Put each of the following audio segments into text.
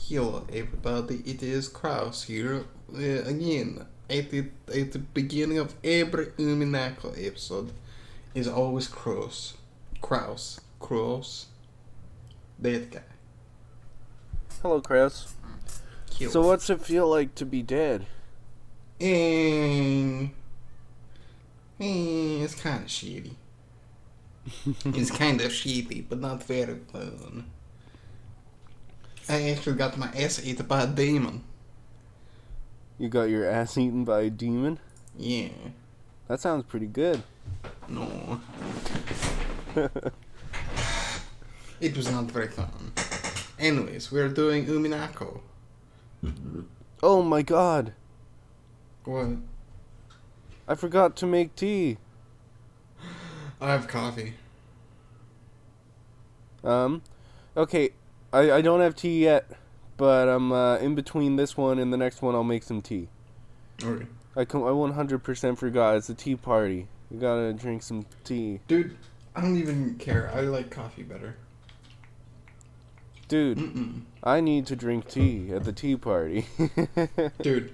Hello everybody, it is Kraus here again. At the beginning of every Umineko episode is always Kraus, that guy. Hello, Kraus. Hello. So what's it feel like to be dead? It's kind of shitty. It's kind of shitty, but not very fun. I actually got my ass eaten by a demon. You got your ass eaten by a demon? Yeah. That sounds pretty good. No. It was not very fun. Anyways, we're doing Umineko. Oh my god. What? I forgot to make tea. I have coffee. Okay. I don't have tea yet, but I'm in between this one and the next one. I'll make some tea. Okay. I 100% forgot. It's a tea party. You gotta drink some tea. Dude, I don't even care. I like coffee better. Dude, I need to drink tea at the tea party. Dude,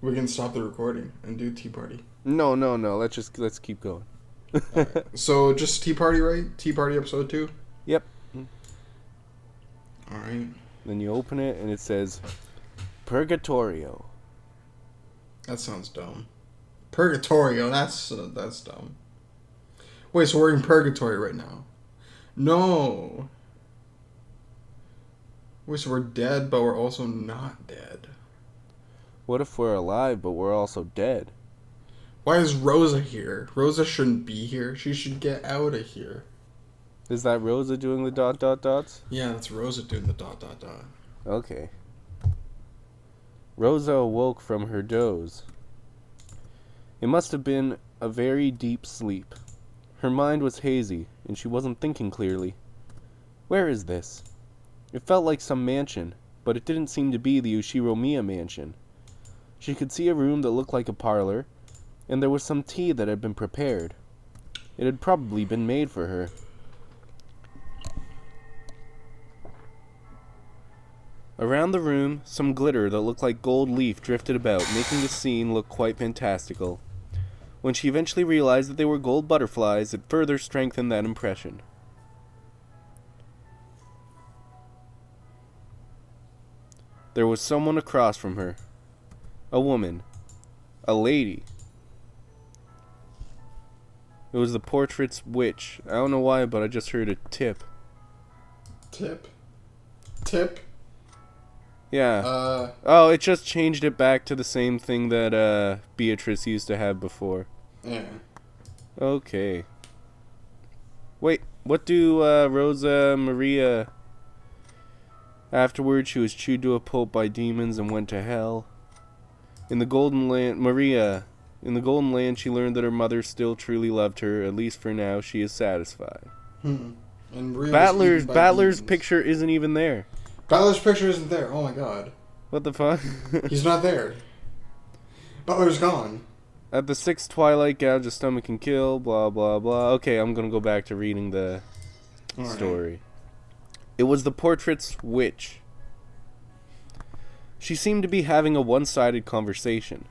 we can stop the recording and do tea party. No. Let's keep going. Right. So just tea party, right? Tea party episode 2? Yep. Alright. Then you open it and it says Purgatorio. That sounds dumb. Purgatorio, that's dumb. Wait, so we're in purgatory right now? No. Wait, so we're dead, but we're also not dead. What if we're alive but we're also dead? Why is Rosa here? Rosa shouldn't be here. She should get out of here. Is that Rosa doing the ... dots? Yeah, that's Rosa doing the ... Okay. Rosa awoke from her doze. It must have been a very deep sleep. Her mind was hazy, and she wasn't thinking clearly. Where is this? It felt like some mansion, but it didn't seem to be the Ushiromiya mansion. She could see a room that looked like a parlor, and there was some tea that had been prepared. It had probably been made for her. Around the room, some glitter that looked like gold leaf drifted about, making the scene look quite fantastical. When she eventually realized that they were gold butterflies, it further strengthened that impression. There was someone across from her. A woman. A lady. It was the portrait's witch. I don't know why, but I just heard a tip. Tip? Yeah. Oh, it just changed it back to the same thing that Beatrice used to have before. Yeah. Okay. Wait, what do Rosa Maria... Afterwards, she was chewed to a pulp by demons and went to hell. In the Golden Land, she learned that her mother still truly loved her. At least for now, she is satisfied. And Battler's picture isn't even there. Battler's picture isn't there. Oh my god. What the fuck? He's not there. Battler's gone. At the sixth twilight, gouge a stomach can kill, blah, blah, blah. Okay, I'm gonna go back to reading the story. It was the portrait's witch. She seemed to be having a one-sided conversation.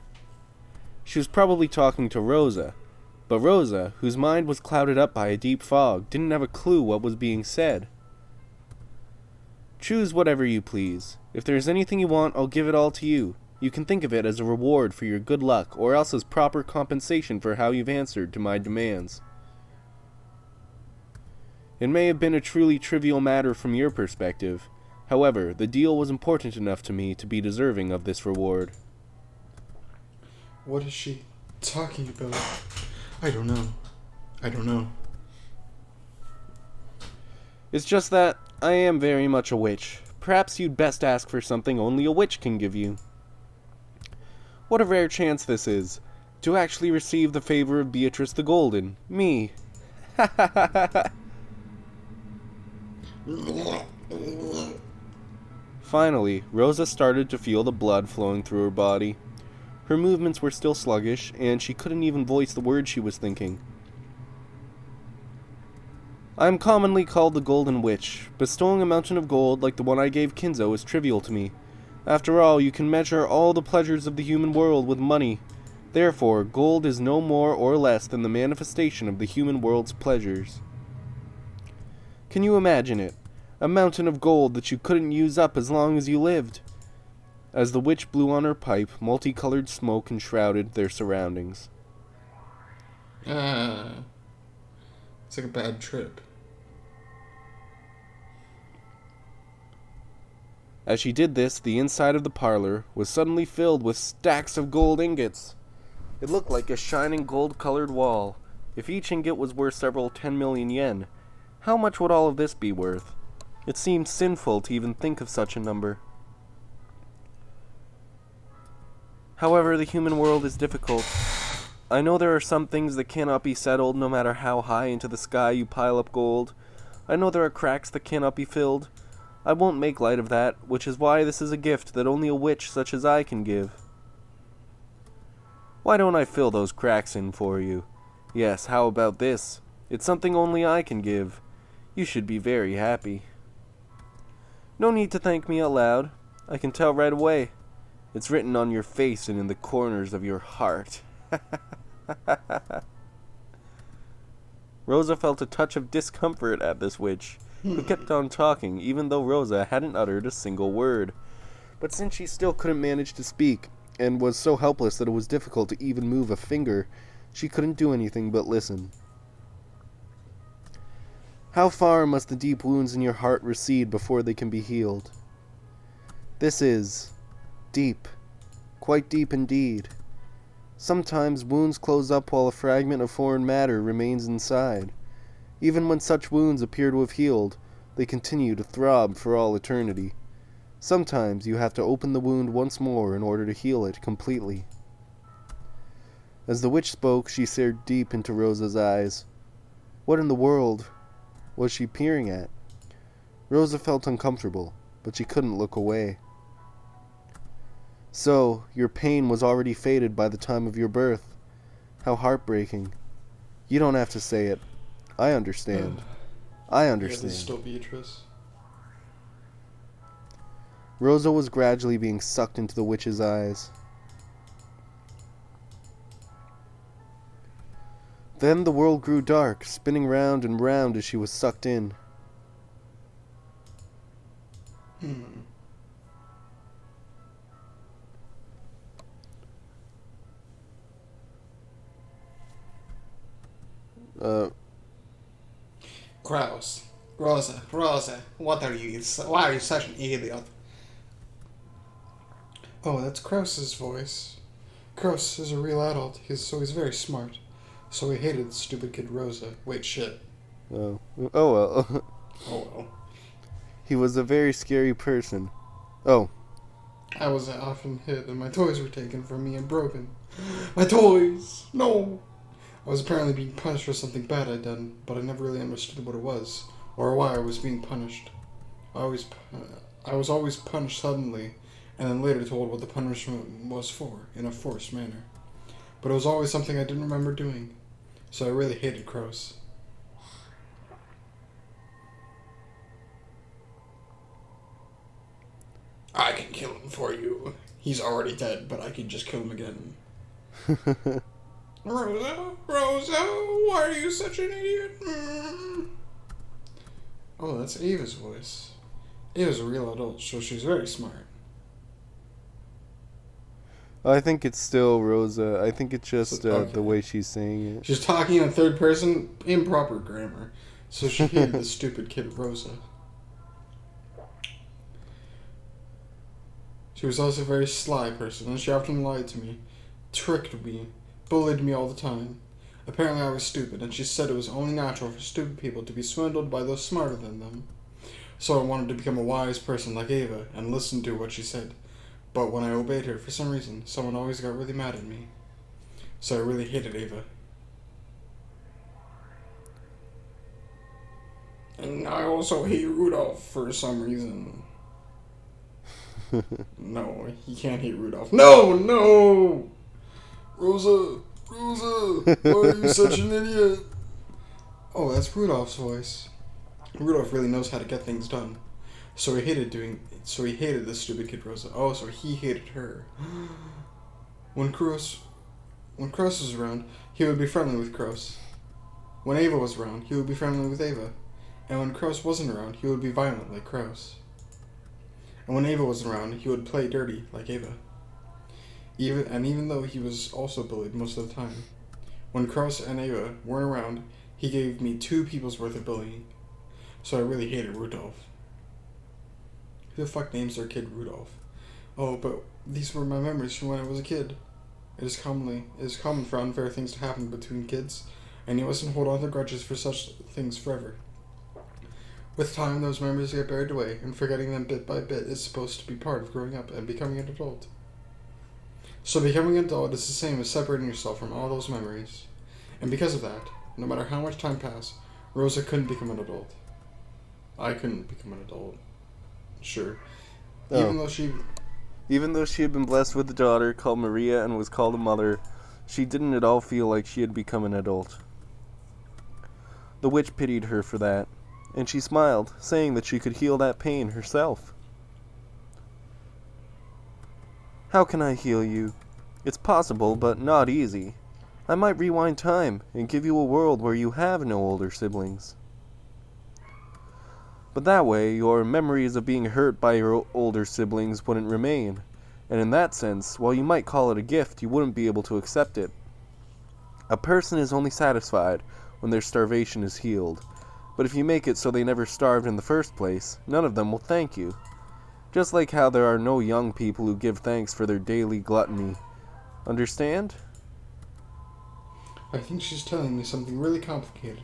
She was probably talking to Rosa, but Rosa, whose mind was clouded up by a deep fog, didn't have a clue what was being said. Choose whatever you please. If there's anything you want, I'll give it all to you. You can think of it as a reward for your good luck, or else as proper compensation for how you've answered to my demands. It may have been a truly trivial matter from your perspective. However, the deal was important enough to me to be deserving of this reward. What is she talking about? I don't know. It's just that I am very much a witch. Perhaps you'd best ask for something only a witch can give you. What a rare chance this is, to actually receive the favor of Beatrice the Golden, me. Ha ha ha ha ha. Finally, Rosa started to feel the blood flowing through her body. Her movements were still sluggish, and she couldn't even voice the words she was thinking. I am commonly called the Golden Witch. Bestowing a mountain of gold like the one I gave Kinzo is trivial to me. After all, you can measure all the pleasures of the human world with money. Therefore, gold is no more or less than the manifestation of the human world's pleasures. Can you imagine it? A mountain of gold that you couldn't use up as long as you lived. As the witch blew on her pipe, multicolored smoke enshrouded their surroundings. It's like a bad trip. As she did this, the inside of the parlor was suddenly filled with stacks of gold ingots. It looked like a shining gold-colored wall. If each ingot was worth several 10 million yen, how much would all of this be worth? It seemed sinful to even think of such a number. However, the human world is difficult. I know there are some things that cannot be settled no matter how high into the sky you pile up gold. I know there are cracks that cannot be filled. I won't make light of that, which is why this is a gift that only a witch such as I can give. Why don't I fill those cracks in for you? Yes, how about this? It's something only I can give. You should be very happy. No need to thank me out loud. I can tell right away. It's written on your face and in the corners of your heart. Rosa felt a touch of discomfort at this witch, who kept on talking even though Rosa hadn't uttered a single word. But since she still couldn't manage to speak, and was so helpless that it was difficult to even move a finger, she couldn't do anything but listen. How far must the deep wounds in your heart recede before they can be healed? This is deep, quite deep indeed. Sometimes wounds close up while a fragment of foreign matter remains inside. Even when such wounds appear to have healed, they continue to throb for all eternity. Sometimes you have to open the wound once more in order to heal it completely. As the witch spoke, she stared deep into Rosa's eyes. What in the world was she peering at? Rosa felt uncomfortable, but she couldn't look away. So, your pain was already faded by the time of your birth. How heartbreaking. You don't have to say it. I understand. I understand. Yeah, this is still Beatrice. Rosa was gradually being sucked into the witch's eyes. Then the world grew dark, spinning round and round as she was sucked in. Kraus. Rosa, why are you such an idiot? Oh, that's Kraus's voice. Kraus is a real adult, he's very smart. So he hated the stupid kid Rosa. Wait, shit. Oh well. Oh well. He was a very scary person. Oh. I was often hit and my toys were taken from me and broken. My toys! No! I was apparently being punished for something bad I'd done, but I never really understood what it was, or why I was being punished. I was always punished suddenly, and then later told what the punishment was for, in a forced manner. But it was always something I didn't remember doing, so I really hated Kraus. I can kill him for you. He's already dead, but I can just kill him again. Rosa, why are you such an idiot? Oh, that's Ava's voice. Ava's a real adult, so she's very smart. I think it's still Rosa. I think it's just Okay. the way she's saying it. She's talking in third person, improper grammar. So she hated the stupid kid Rosa. She was also a very sly person, and she often lied to me, tricked me, bullied me all the time. Apparently I was stupid, and she said it was only natural for stupid people to be swindled by those smarter than them. So I wanted to become a wise person like Ava, and listen to what she said. But when I obeyed her, for some reason, someone always got really mad at me. So I really hated Ava. And I also hate Rudolph for some reason. No, he can't hate Rudolph. No! Rosa, why are you such an idiot? Oh, that's Rudolph's voice. Rudolph really knows how to get things done. So he hated the stupid kid Rosa. Oh, so he hated her. When Kroos was around, he would be friendly with Kroos. When Ava was around, he would be friendly with Ava. And when Kroos wasn't around, he would be violent like Kroos. And when Ava wasn't around, he would play dirty like Ava. Even though he was also bullied most of the time. When Kroos and Ava weren't around, he gave me 2 people's worth of bullying. So I really hated Rudolph. Who the fuck names their kid Rudolph? Oh, but these were my memories from when I was a kid. It is common for unfair things to happen between kids, and you mustn't hold on to grudges for such things forever. With time, those memories get buried away, and forgetting them bit by bit is supposed to be part of growing up and becoming an adult. So becoming an adult is the same as separating yourself from all those memories. And because of that, no matter how much time passed, Rosa couldn't become an adult. I couldn't become an adult. Sure. Even though she had been blessed with a daughter called Maria and was called a mother, she didn't at all feel like she had become an adult. The witch pitied her for that, and she smiled, saying that she could heal that pain herself. How can I heal you? It's possible, but not easy. I might rewind time and give you a world where you have no older siblings. But that way, your memories of being hurt by your older siblings wouldn't remain, and in that sense, while you might call it a gift, you wouldn't be able to accept it. A person is only satisfied when their starvation is healed, but if you make it so they never starved in the first place, none of them will thank you. Just like how there are no young people who give thanks for their daily gluttony. Understand? I think she's telling me something really complicated.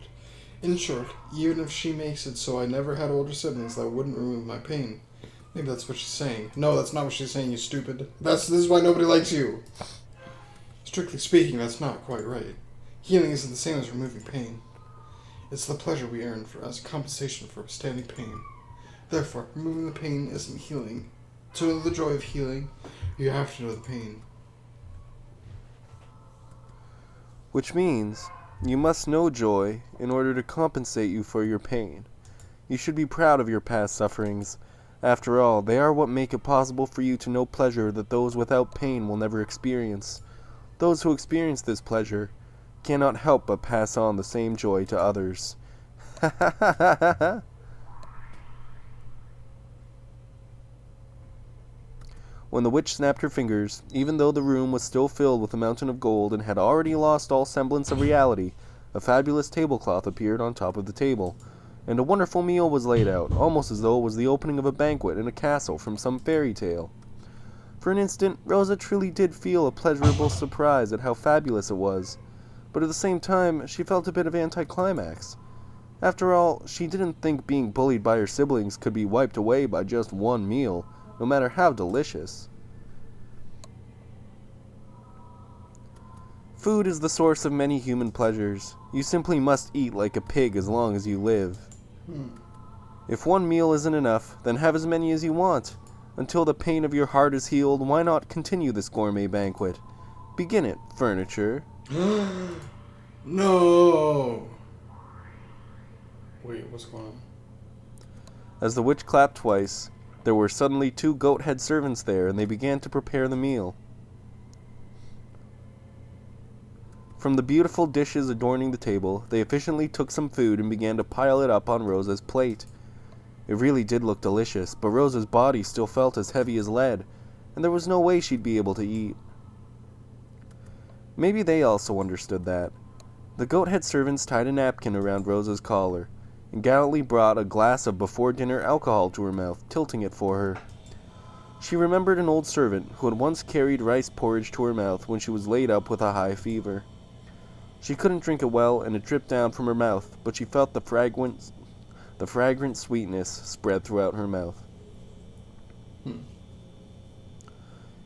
In short, even if she makes it so I never had older siblings, that wouldn't remove my pain. Maybe that's what she's saying. No, that's not what she's saying, you stupid. This is why nobody likes you. Strictly speaking, that's not quite right. Healing isn't the same as removing pain. It's the pleasure we earn as compensation for withstanding pain. Therefore, removing the pain isn't healing. To know the joy of healing, you have to know the pain. Which means, you must know joy in order to compensate you for your pain. You should be proud of your past sufferings. After all, they are what make it possible for you to know pleasure that those without pain will never experience. Those who experience this pleasure cannot help but pass on the same joy to others. Ha ha ha ha ha! When the witch snapped her fingers, even though the room was still filled with a mountain of gold and had already lost all semblance of reality, a fabulous tablecloth appeared on top of the table, and a wonderful meal was laid out, almost as though it was the opening of a banquet in a castle from some fairy tale. For an instant, Rosa truly did feel a pleasurable surprise at how fabulous it was, but at the same time, she felt a bit of anticlimax. After all, she didn't think being bullied by her siblings could be wiped away by just one meal, no matter how delicious. Food is the source of many human pleasures. You simply must eat like a pig as long as you live. If one meal isn't enough, then have as many as you want. Until the pain of your heart is healed, why not continue this gourmet banquet? Begin it, furniture. No! Wait, what's going on? As the witch clapped twice, there were suddenly 2 goat-head servants there, and they began to prepare the meal. From the beautiful dishes adorning the table, they efficiently took some food and began to pile it up on Rosa's plate. It really did look delicious, but Rosa's body still felt as heavy as lead, and there was no way she'd be able to eat. Maybe they also understood that. The goat-head servants tied a napkin around Rosa's collar, and gallantly brought a glass of before-dinner alcohol to her mouth, tilting it for her. She remembered an old servant who had once carried rice porridge to her mouth when she was laid up with a high fever. She couldn't drink it well, and it dripped down from her mouth, but she felt the fragrant sweetness spread throughout her mouth.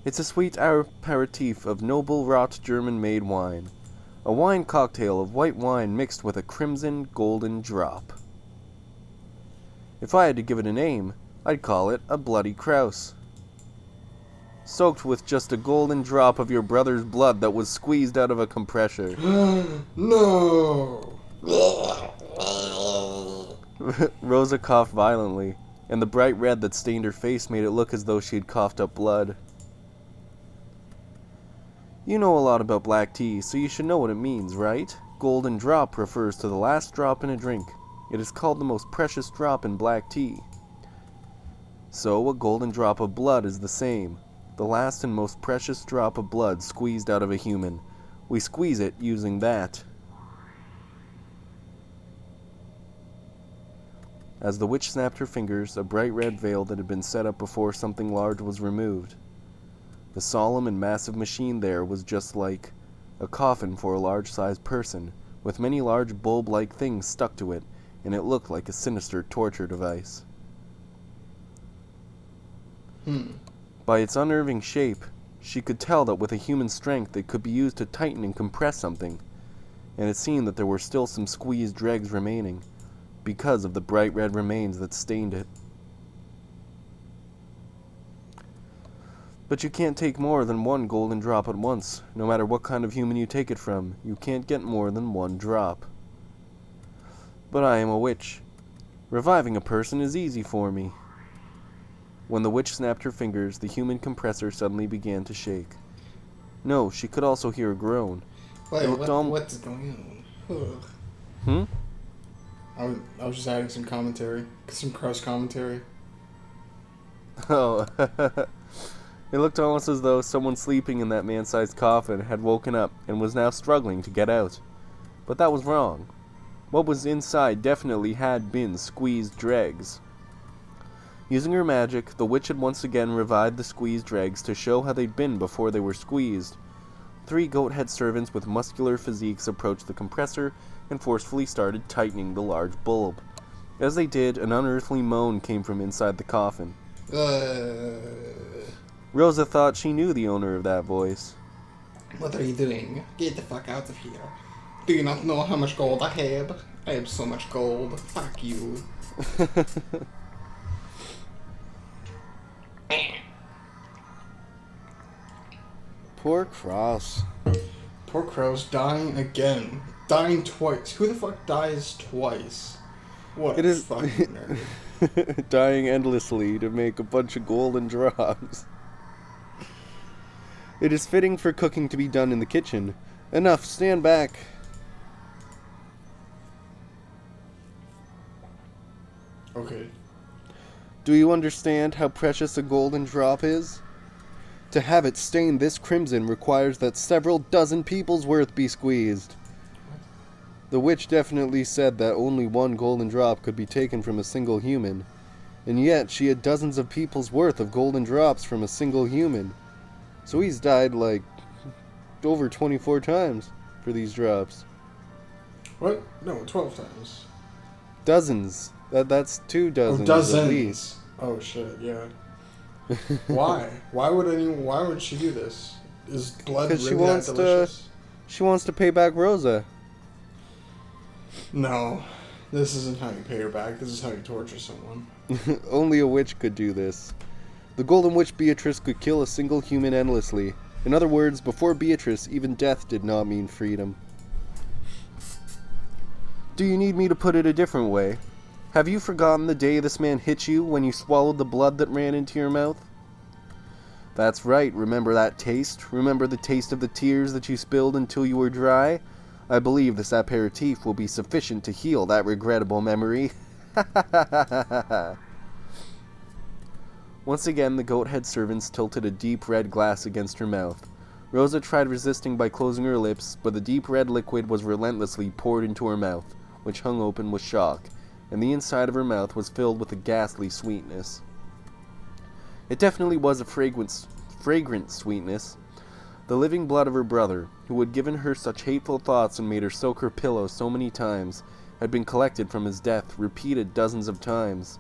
It's a sweet aperitif of noble wrought German-made wine, a wine cocktail of white wine mixed with a crimson golden drop. If I had to give it a name, I'd call it a Bloody Crouse. Soaked with just a golden drop of your brother's blood that was squeezed out of a compressor. No! Rosa coughed violently, and the bright red that stained her face made it look as though she had coughed up blood. You know a lot about black tea, so you should know what it means, right? Golden drop refers to the last drop in a drink. It is called the most precious drop in black tea. So, a golden drop of blood is the same. The last and most precious drop of blood squeezed out of a human. We squeeze it using that. As the witch snapped her fingers, a bright red veil that had been set up before something large was removed. The solemn and massive machine there was just like a coffin for a large-sized person, with many large bulb-like things stuck to it, and it looked like a sinister torture device. By its unnerving shape, she could tell that with a human strength it could be used to tighten and compress something, and it seemed that there were still some squeezed dregs remaining, because of the bright red remains that stained it. But you can't take more than one golden drop at once. No matter what kind of human you take it from, you can't get more than one drop. But I am a witch. Reviving a person is easy for me. When the witch snapped her fingers, the human compressor suddenly began to shake. No, she could also hear a groan. Wait, what's going on? Ugh. I was just adding some commentary. Some cross commentary. Oh, it looked almost as though someone sleeping in that man-sized coffin had woken up and was now struggling to get out. But that was wrong. What was inside definitely had been squeezed dregs. Using her magic, the witch had once again revived the squeezed dregs to show how they'd been before they were squeezed. 3 goat-head servants with muscular physiques approached the compressor and forcefully started tightening the large bulb. As they did, an unearthly moan came from inside the coffin. Rosa thought she knew the owner of that voice. What are you doing? Get the fuck out of here. Do you not know how much gold I have? I have so much gold. Fuck you. Poor Cross. Poor Crow's dying again. Dying twice. Who the fuck dies twice? What a fucking nerd. Dying endlessly to make a bunch of golden drops. It is fitting for cooking to be done in the kitchen. Enough, stand back. Okay. Do you understand how precious a golden drop is? To have it stain this crimson requires that several dozen people's worth be squeezed. The witch definitely said that only one golden drop could be taken from a single human, and yet she had dozens of people's worth of golden drops from a single human. So he's died like over 24 times for these drops. What? No, 12 times. Dozens. That's 2 dozens. Oh, dozens. At least. Oh shit, yeah. Why? Why would she do this? Is blood really that delicious? She wants to pay back Rosa. No. This isn't how you pay her back. This is how you torture someone. Only a witch could do this. The Golden Witch Beatrice could kill a single human endlessly. In other words, before Beatrice, even death did not mean freedom. Do you need me to put it a different way? Have you forgotten the day this man hit you when you swallowed the blood that ran into your mouth? That's right, remember that taste? Remember the taste of the tears that you spilled until you were dry? I believe this aperitif will be sufficient to heal that regrettable memory. Once again, the goat-head servants tilted a deep red glass against her mouth. Rosa tried resisting by closing her lips, but the deep red liquid was relentlessly poured into her mouth, which hung open with shock, and the inside of her mouth was filled with a ghastly sweetness. It definitely was a fragrant sweetness. The living blood of her brother, who had given her such hateful thoughts and made her soak her pillow so many times, had been collected from his death, repeated dozens of times.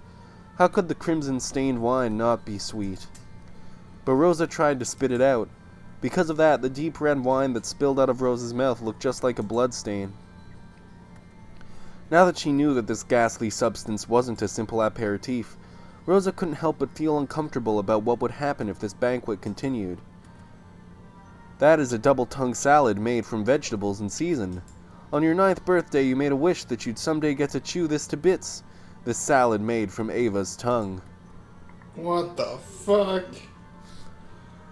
How could the crimson-stained wine not be sweet? But Rosa tried to spit it out. Because of that, the deep red wine that spilled out of Rosa's mouth looked just like a blood stain. Now that she knew that this ghastly substance wasn't a simple aperitif, Rosa couldn't help but feel uncomfortable about what would happen if this banquet continued. That is a double-tongue salad made from vegetables in season. On your 9th birthday, you made a wish that you'd someday get to chew this to bits. This salad made from Ava's tongue. What the fuck?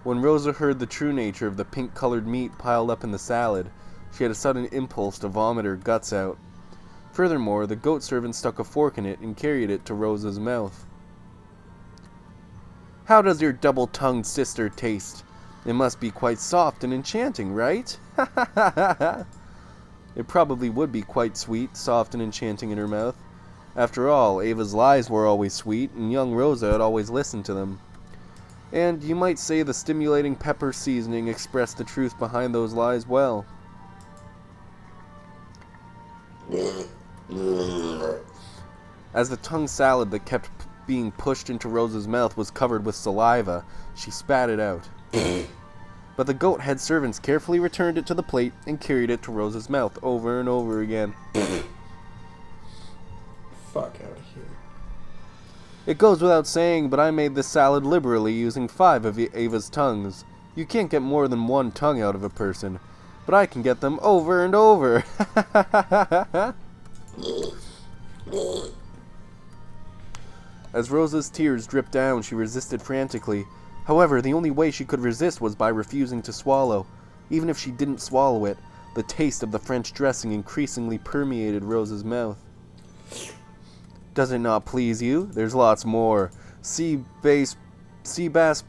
When Rosa heard the true nature of the pink-colored meat piled up in the salad, she had a sudden impulse to vomit her guts out. Furthermore, the goat servant stuck a fork in it and carried it to Rosa's mouth. How does your double-tongued sister taste? It must be quite soft and enchanting, right? It probably would be quite sweet, soft, and enchanting in her mouth. After all, Ava's lies were always sweet, and young Rosa had always listened to them. And you might say the stimulating pepper seasoning expressed the truth behind those lies well. As the tongue salad that kept being pushed into Rosa's mouth was covered with saliva, she spat it out. But the goat head servants carefully returned it to the plate and carried it to Rosa's mouth over and over again. Fuck out of here. It goes without saying, but I made this salad liberally using 5 of Ava's tongues. You can't get more than 1 tongue out of a person, but I can get them over and over. As Rosa's tears dripped down, she resisted frantically. However, the only way she could resist was by refusing to swallow. Even if she didn't swallow it, the taste of the French dressing increasingly permeated Rosa's mouth. Does it not please you? There's lots more. Sea bass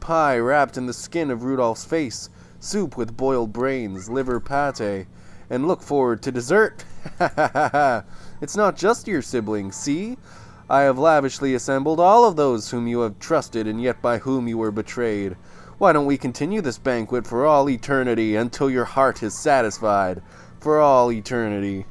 pie wrapped in the skin of Rudolph's face, soup with boiled brains, liver pate, and look forward to dessert. It's not just your siblings, see? I have lavishly assembled all of those whom you have trusted and yet by whom you were betrayed. Why don't we continue this banquet for all eternity until your heart is satisfied? For all eternity.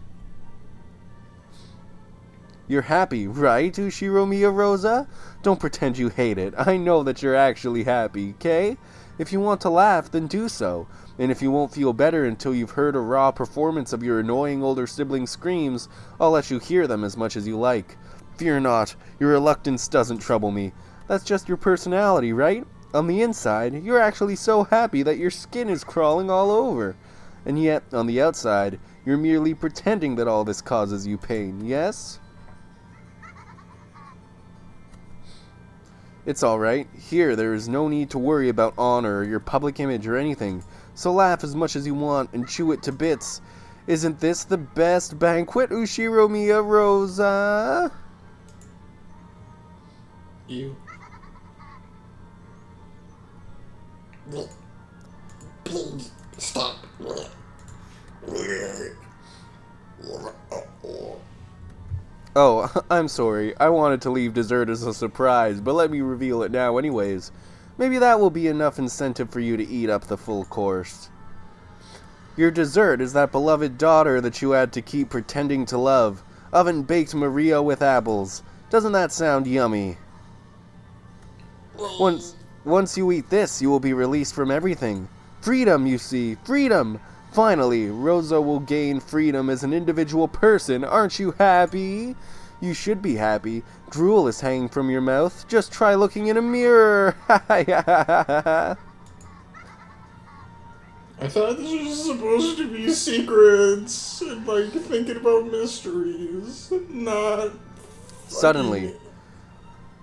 You're happy, right, Ushiro Mia Rosa? Don't pretend you hate it. I know that you're actually happy, okay? If you want to laugh, then do so. And if you won't feel better until you've heard a raw performance of your annoying older sibling's screams, I'll let you hear them as much as you like. Fear not, your reluctance doesn't trouble me. That's just your personality, right? On the inside, you're actually so happy that your skin is crawling all over. And yet, on the outside, you're merely pretending that all this causes you pain, yes? It's alright. Here, there is no need to worry about honor or your public image or anything. So laugh as much as you want and chew it to bits. Isn't this the best banquet, Ushiro Mia Rosa? You. Please stop. Oh, I'm sorry. I wanted to leave dessert as a surprise, but let me reveal it now anyways. Maybe that will be enough incentive for you to eat up the full course. Your dessert is that beloved daughter that you had to keep pretending to love. Oven-baked Maria with apples. Doesn't that sound yummy? Once you eat this, you will be released from everything. Freedom, you see. Freedom! Finally, Rosa will gain freedom as an individual person. Aren't you happy? You should be happy. Drool is hanging from your mouth. Just try looking in a mirror. I thought this was supposed to be secrets and like thinking about mysteries, not. Suddenly,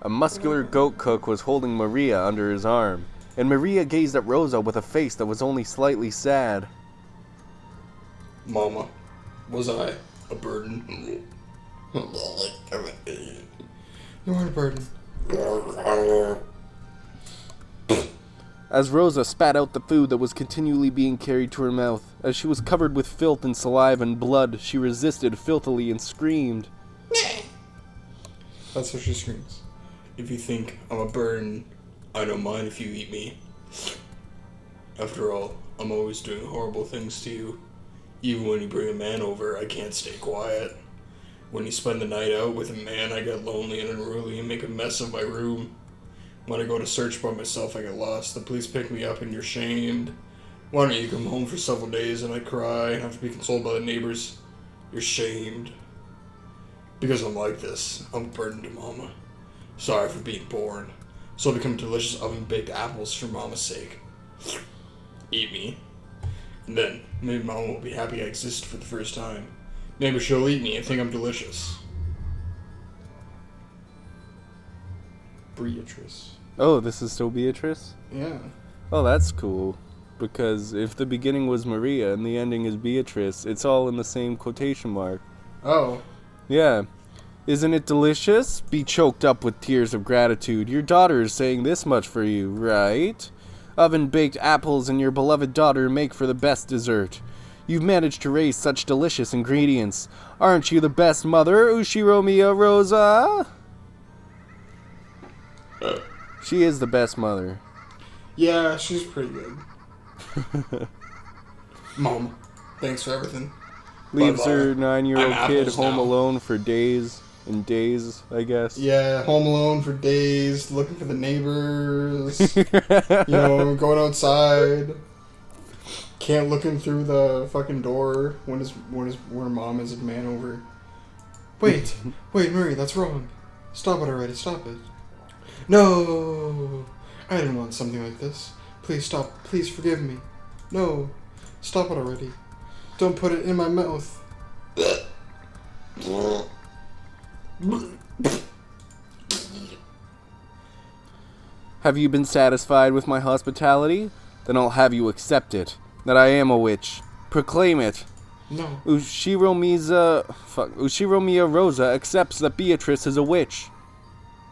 a muscular goat cook was holding Maria under his arm, and Maria gazed at Rosa with a face that was only slightly sad. Mama, was I a burden? You aren't a burden. As Rosa spat out the food that was continually being carried to her mouth, as she was covered with filth and saliva and blood, she resisted filthily and screamed. That's how she screams. If you think I'm a burden, I don't mind if you eat me. After all, I'm always doing horrible things to you. Even when you bring a man over, I can't stay quiet. When you spend the night out with a man, I get lonely and unruly and make a mess of my room. When I go to search by myself, I get lost. The police pick me up and you're shamed. Why don't you come home for several days and I cry and have to be consoled by the neighbors? You're shamed. Because I'm like this, I'm a burden to Mama. Sorry for being born. So I'll become delicious oven-baked apples for Mama's sake. Eat me. And then, maybe Mama will be happy I exist for the first time. Maybe she'll eat me and think I'm delicious. Beatrice. Oh, this is still Beatrice? Yeah. Oh, that's cool. Because if the beginning was Maria and the ending is Beatrice, it's all in the same quotation mark. Oh. Yeah. Isn't it delicious? Be choked up with tears of gratitude. Your daughter is saying this much for you, right? Oven-baked apples and your beloved daughter make for the best dessert. You've managed to raise such delicious ingredients. Aren't you the best mother, Ushiro Miya Rosa? She is the best mother. Yeah, she's pretty good. Mom, thanks for everything. Leaves But, her 9-year-old I'm kid apples home now. alone for days and days, I guess. Yeah, home alone for days, looking for the neighbors. Going outside. Can't look in through the fucking door when mom is a man over. Wait, Murray, that's wrong. Stop it already, stop it. No, I didn't want something like this. Please stop, please forgive me. No, stop it already. Don't put it in my mouth. Have you been satisfied with my hospitality? Then I'll have you accept it. That I am a witch. Proclaim it. No. Ushiro Miya Rosa accepts that Beatrice is a witch.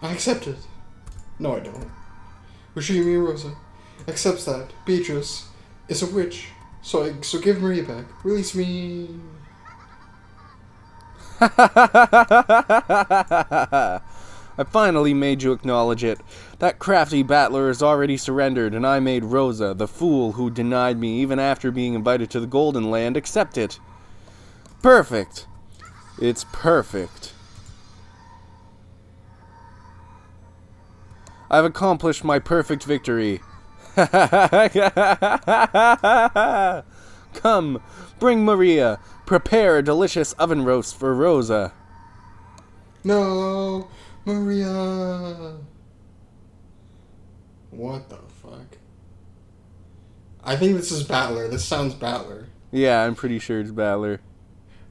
I accept it. No, I don't. Ushimi Rosa accepts that Beatrice is a witch. So give Maria back. Release me. I finally made you acknowledge it. That crafty battler has already surrendered, and I made Rosa, the fool who denied me even after being invited to the Golden Land, accept it. Perfect. It's perfect. I've accomplished my perfect victory. Come, bring Maria. Prepare a delicious oven roast for Rosa. No, Maria. What the fuck? I think this is Battler. This sounds Battler. Yeah, I'm pretty sure it's Battler.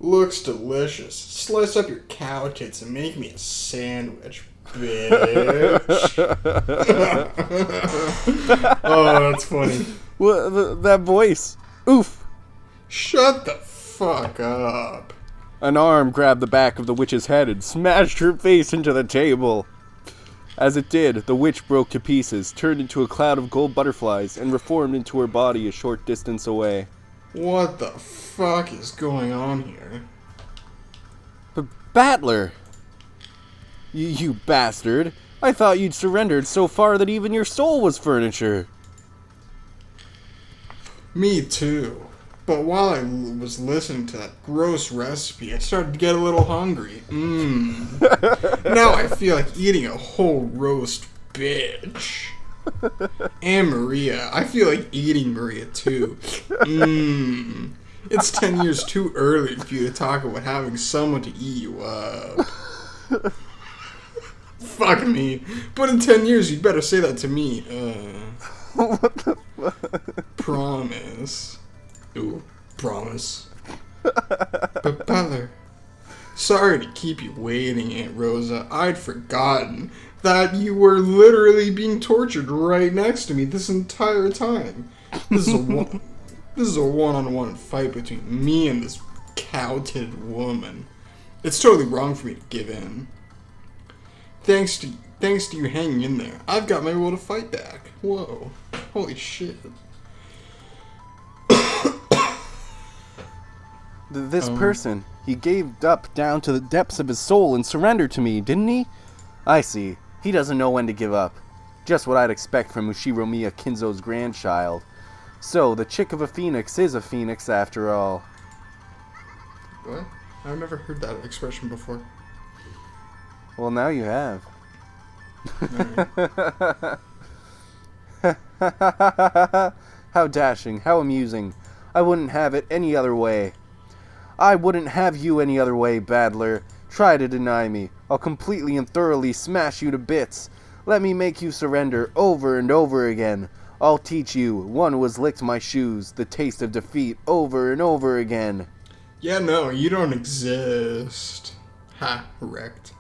Looks delicious. Slice up your cow tits and make me a sandwich, bitch. Oh, that's funny. What, that voice. Oof. Shut the fuck up. An arm grabbed the back of the witch's head and smashed her face into the table. As it did, the witch broke to pieces, turned into a cloud of gold butterflies, and reformed into her body a short distance away. What the fuck is going on here? But Battler! You bastard! I thought you'd surrendered so far that even your soul was furniture! Me too. But while I was listening to that gross recipe, I started to get a little hungry. Now I feel like eating a whole roast, bitch. And Maria. I feel like eating Maria too. It's 10 years too early for you to talk about having someone to eat you up. Fuck me. But in 10 years, you'd better say that to me. What the fuck? Promise. Ooh, promise. But Butler, sorry to keep you waiting, Aunt Rosa. I'd forgotten that you were literally being tortured right next to me this entire time. This is a one-on-one fight between me and this cow-titted woman. It's totally wrong for me to give in. Thanks to you hanging in there, I've got my will to fight back. Whoa. Holy shit. This person, he gave up down to the depths of his soul and surrendered to me, didn't he? I see. He doesn't know when to give up. Just what I'd expect from Ushiro Miya Kinzo's grandchild. So, the chick of a phoenix is a phoenix after all. What? I've never heard that expression before. Well, now you have. How dashing, how amusing. I wouldn't have it any other way. I wouldn't have you any other way, Battler. Try to deny me. I'll completely and thoroughly smash you to bits. Let me make you surrender over and over again. I'll teach you, one who has licked my shoes, the taste of defeat over and over again. Yeah, no, you don't exist. Ha, wrecked.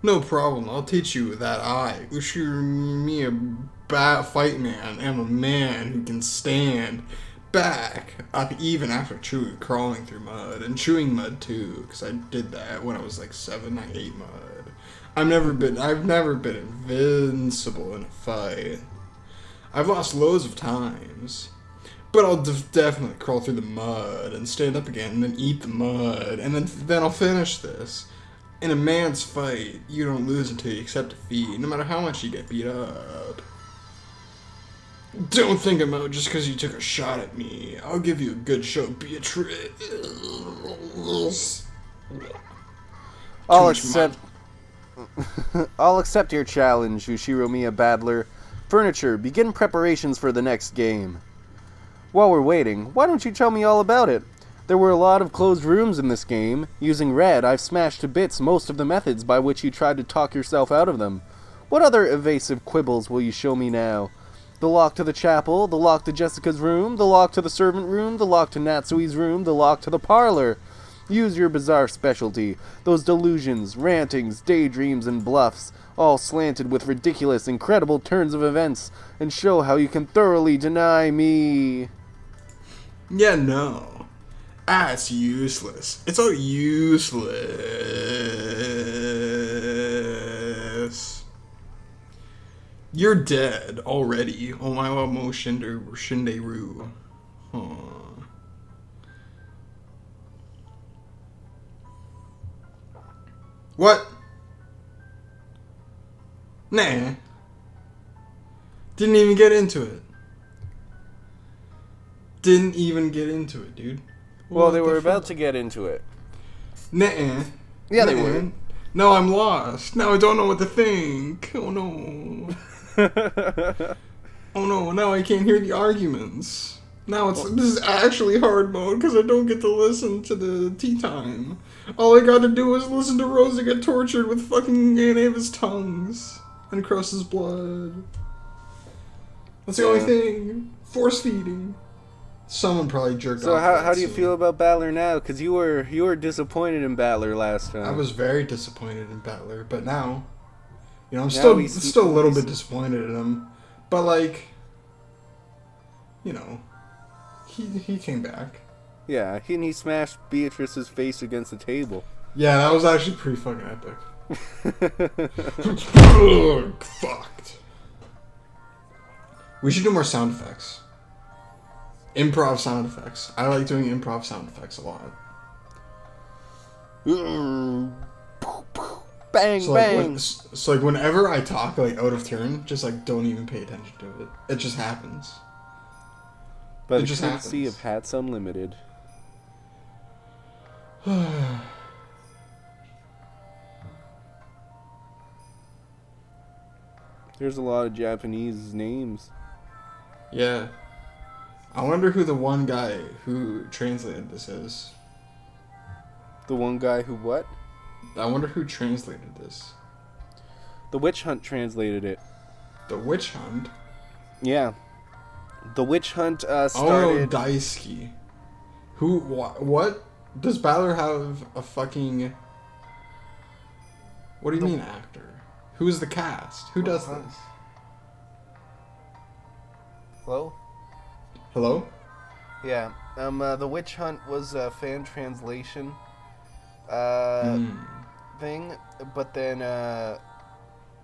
No problem, I'll teach you that I, me a fight man, am a man who can stand back up even after crawling through mud and chewing mud too, because I did that when I was like 7. I ate mud. I've never been invincible in a fight. I've lost loads of times. But I'll definitely crawl through the mud and stand up again and then eat the mud and then I'll finish this. In a man's fight, you don't lose until you accept defeat, no matter how much you get beat up. Don't think I'm out just because you took a shot at me. I'll give you a good show, Beatrice. I'll accept your challenge, Ushiromiya Battler. Furniture, begin preparations for the next game. While we're waiting, why don't you tell me all about it? There were a lot of closed rooms in this game. Using red, I've smashed to bits most of the methods by which you tried to talk yourself out of them. What other evasive quibbles will you show me now? The lock to the chapel, the lock to Jessica's room, the lock to the servant room, the lock to Natsui's room, the lock to the parlor. Use your bizarre specialty. Those delusions, rantings, daydreams, and bluffs, all slanted with ridiculous, incredible turns of events, and show how you can thoroughly deny me. Yeah, no. It's useless. It's all useless. You're dead already. Omawa mo shinderu. Huh. What? Nah. Didn't even get into it. Didn't even get into it, dude. Well, they were about to get into it. Nuh-uh. Yeah, they were. No, I'm lost. Now I don't know what to think. Oh no. Oh no, now I can't hear the arguments. Now this is actually hard mode because I don't get to listen to the tea time. All I gotta do is listen to Rosa get tortured with fucking Anavis tongues and Cross's blood. That's the only thing. Force feeding. Someone probably jerked off. So how do you feel about Battler now? Because you were disappointed in Battler last time. I was very disappointed in Battler, but now, you know, I'm still a little bit disappointed in him. But like, you know, he came back. Yeah, he smashed Beatrice's face against the table. Yeah, that was actually pretty fucking epic. Fucked. We should do more sound effects. Improv sound effects. I like doing improv sound effects a lot. Bang, so bang. So whenever I talk like out of turn, just like don't even pay attention to it. It just happens. But the courtesy of Hats Unlimited. There's a lot of Japanese names. Yeah. I wonder who the one guy who translated this is. The one guy who what? I wonder who translated this. The Witch Hunt translated it. The Witch Hunt? Yeah. The Witch Hunt started... Oh, Daisuke. Who... What? Does Battler have a fucking... What do you mean actor? Who's the cast? Who does this? Hello? Hello? Yeah. The Witch Hunt was a fan translation thing, but then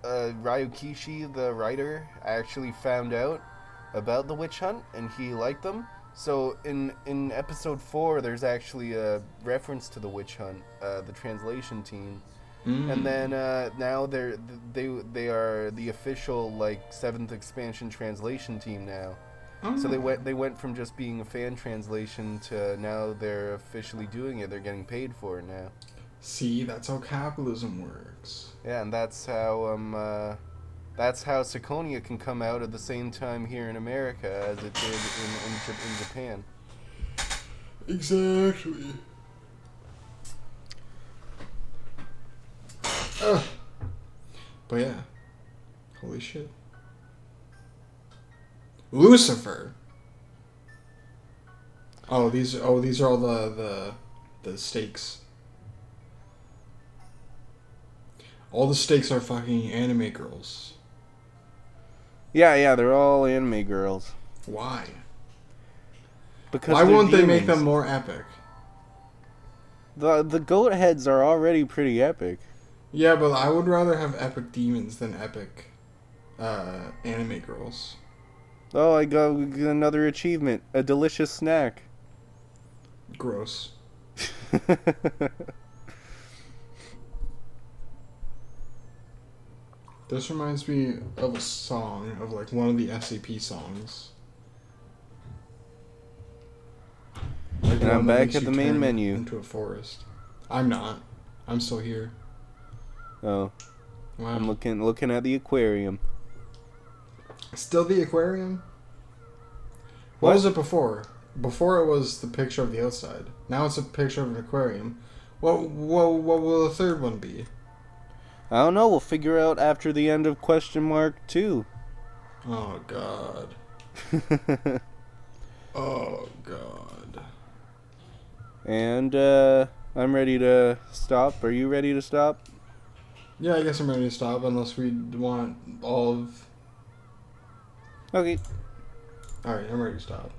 Ryukishi, the writer, actually found out about the Witch Hunt, and he liked them. So in episode 4, there's actually a reference to the Witch Hunt, the translation team. And then now they are the official 7th expansion translation team now. So they went from just being a fan translation to now they're officially doing it. They're getting paid for it now. See, that's how capitalism works. Yeah, and that's how Syconia can come out at the same time here in America as it did in Japan. Exactly. But yeah, holy shit. Lucifer. these are all the stakes. All the stakes are fucking anime girls. Yeah, they're all anime girls. Why? Because Why they're won't they make demons. them more epic? The goat heads are already pretty epic. Yeah, but I would rather have epic demons than epic anime girls. Oh, I got another achievement. A delicious snack. Gross. This reminds me of a song, of like one of the SCP songs. Like And I'm one that back makes at you the main turn menu. into a forest. I'm not. I'm still here. Oh, Wow. I'm looking at the aquarium. Still the aquarium? What was it before? Before it was the picture of the outside. Now it's a picture of an aquarium. What will the third one be? I don't know. We'll figure out after the end of question mark 2. Oh god. Oh god. And I'm ready to stop. Are you ready to stop? Yeah, I guess I'm ready to stop unless we want all of... Okay. Alright, I'm ready to stop.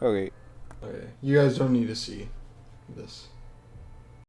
Okay. Okay. You guys don't need to see this.